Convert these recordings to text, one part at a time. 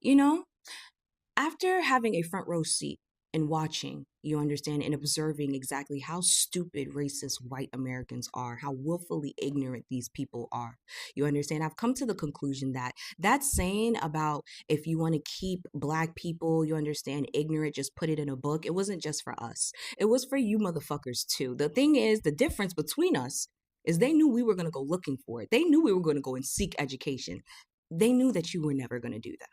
You know, after having a front row seat and watching, you understand, and observing exactly how stupid racist white Americans are, how willfully ignorant these people are, you understand, I've come to the conclusion that that saying about if you want to keep black people, you understand, ignorant, just put it in a book, it wasn't just for us. It was for you motherfuckers too. The thing is, the difference between us is they knew we were going to go looking for it. They knew we were going to go and seek education. They knew that you were never going to do that.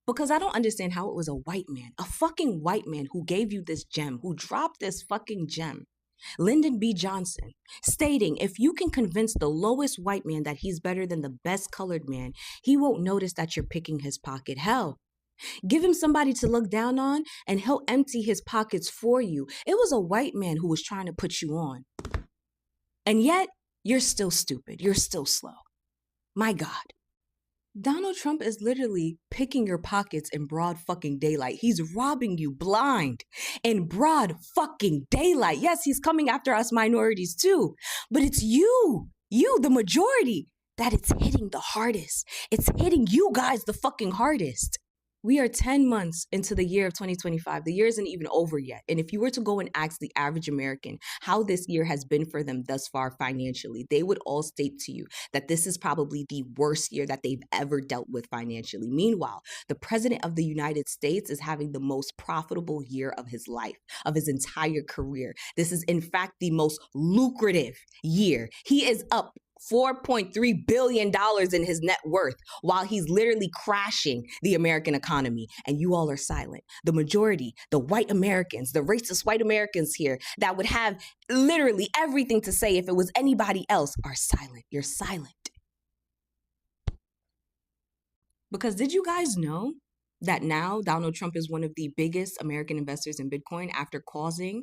Because I don't understand how it was a white man, a fucking white man who gave you this gem, who dropped this fucking gem, Lyndon B. Johnson, stating if you can convince the lowest white man that he's better than the best colored man, he won't notice that you're picking his pocket. Hell, give him somebody to look down on and he'll empty his pockets for you. It was a white man who was trying to put you on. And yet, you're still stupid. You're still slow. My God. Donald Trump is literally picking your pockets in broad fucking daylight. He's robbing you blind in broad fucking daylight. Yes, he's coming after us minorities too, but it's you, the majority, that it's hitting the hardest. It's hitting you guys the fucking hardest. We are 10 months into the year of 2025. The year isn't even over yet. And if you were to go and ask the average American how this year has been for them thus far financially, they would all state to you that this is probably the worst year that they've ever dealt with financially. Meanwhile, the president of the United States is having the most profitable year of his life, of his entire career. This is, in fact, the most lucrative year. He is up $4.3 billion in his net worth while he's literally crashing the American economy. And you all are silent. The majority, the white Americans, the racist white Americans here that would have literally everything to say if it was anybody else are silent. You're silent. Because did you guys know that now Donald Trump is one of the biggest American investors in Bitcoin after triggering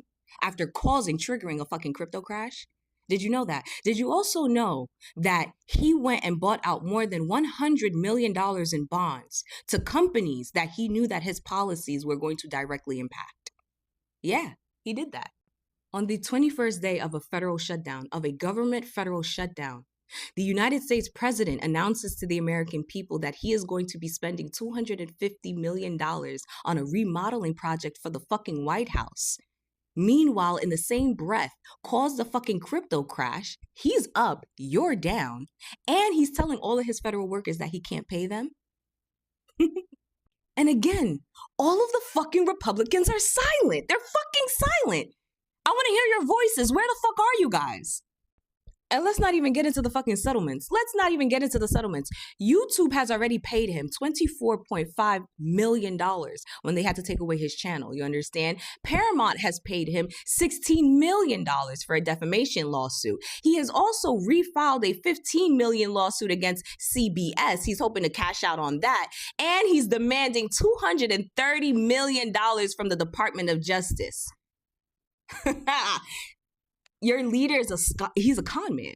a fucking crypto crash? Did you know that? Did you also know that he went and bought out more than $100 million in bonds to companies that he knew that his policies were going to directly impact? Yeah, he did that. On the 21st day of a federal shutdown, of a government federal shutdown, the United States president announces to the American people that he is going to be spending $250 million on a remodeling project for the fucking White House. Meanwhile, in the same breath, caused the fucking crypto crash. He's up, you're down, and he's telling all of his federal workers that he can't pay them. And again, all of the fucking Republicans are silent. They're fucking silent. I want to hear your voices. Where the fuck are you guys? And let's not even get into the fucking settlements. YouTube has already paid him $24.5 million when they had to take away his channel. You understand? Paramount has paid him $16 million for a defamation lawsuit. He has also refiled a $15 million lawsuit against CBS. He's hoping to cash out on that. And he's demanding $230 million from the Department of Justice. Your leader he's a con man.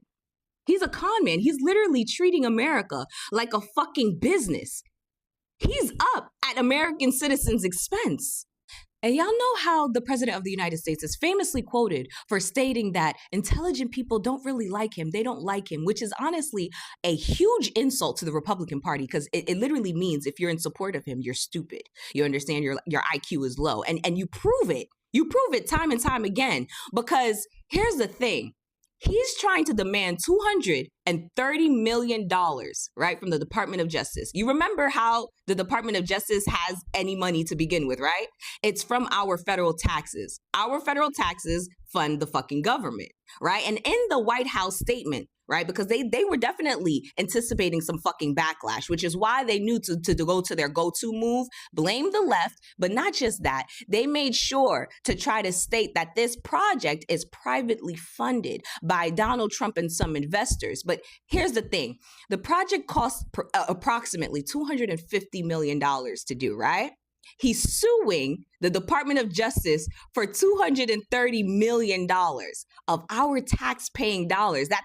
He's a con man. He's literally treating America like a fucking business. He's up at American citizens' expense. And y'all know how the president of the United States is famously quoted for stating that intelligent people don't really like him. They don't like him, which is honestly a huge insult to the Republican Party because it literally means if you're in support of him, you're stupid. You understand? Your IQ is low. And you prove it. You prove it time and time again because here's the thing. He's trying to demand $230 million, right, from the Department of Justice. You remember how the Department of Justice has any money to begin with, right? It's from our federal taxes. Our federal taxes fund the fucking government, right? And in the White House statement, right, because they were definitely anticipating some fucking backlash, which is why they knew to go to their go-to move, blame the left, but not just that. They made sure to try to state that this project is privately funded by Donald Trump and some investors. But here's the thing. The project costs approximately $250 million to do, right? He's suing the Department of Justice for $230 million of our tax-paying dollars. That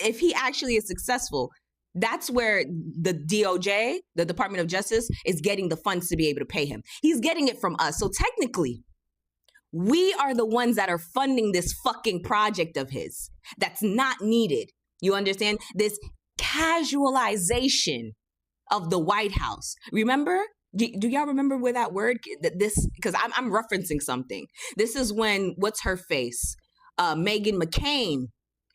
if he actually is successful, that's where the DOJ, the Department of Justice, is getting the funds to be able to pay him. He's getting it from us. So technically, we are the ones that are funding this fucking project of his that's not needed. You understand? This casualization of the White House. Remember Do y'all remember where that word, this, because I'm referencing something. This is when, what's her face? Meghan McCain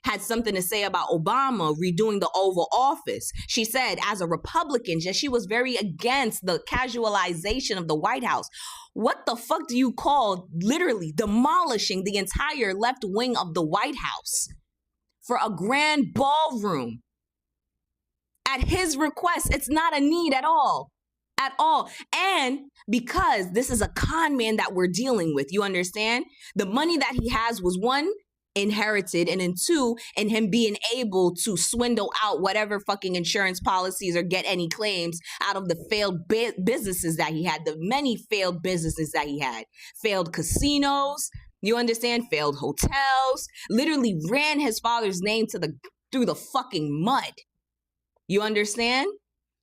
had something to say about Obama redoing the Oval Office. She said, as a Republican, she was very against the casualization of the White House. What the fuck do you call literally demolishing the entire left wing of the White House for a grand ballroom? At his request, it's not a need at all. At all. And because this is a con man that we're dealing with, you understand? The money that he has was, one, inherited, and then two, in him being able to swindle out whatever fucking insurance policies or get any claims out of the failed businesses that he had, the many failed businesses that he had, failed casinos, you understand? Failed hotels, literally ran his father's name through the fucking mud. You understand?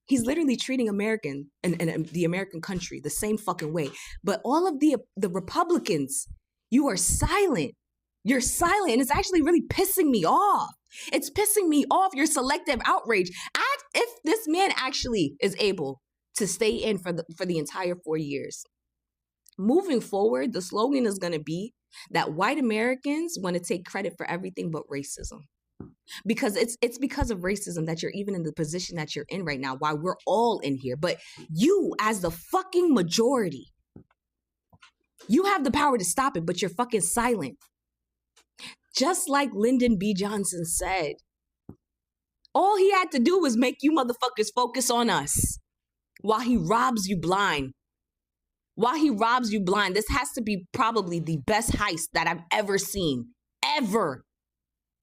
He's literally treating American and the American country the same fucking way. But all of the Republicans, you are silent. You're silent. And it's actually really pissing me off. It's pissing me off, your selective outrage. If this man actually is able to stay in for the entire 4 years, moving forward, the slogan is going to be that white Americans want to take credit for everything but racism. Because it's because of racism that you're even in the position that you're in right now, why we're all in here. But you, as the fucking majority, you have the power to stop it, but you're fucking silent. Just like Lyndon B. Johnson said, all he had to do was make you motherfuckers focus on us while he robs you blind. While he robs you blind. This has to be probably the best heist that I've ever seen. Ever.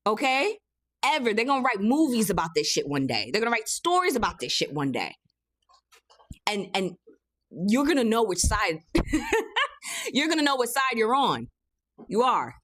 Okay? Ever. They're going to write movies about this shit one day. They're going to write stories about this shit one day. And you're going to know which side. You're going to know what side you're on. You are.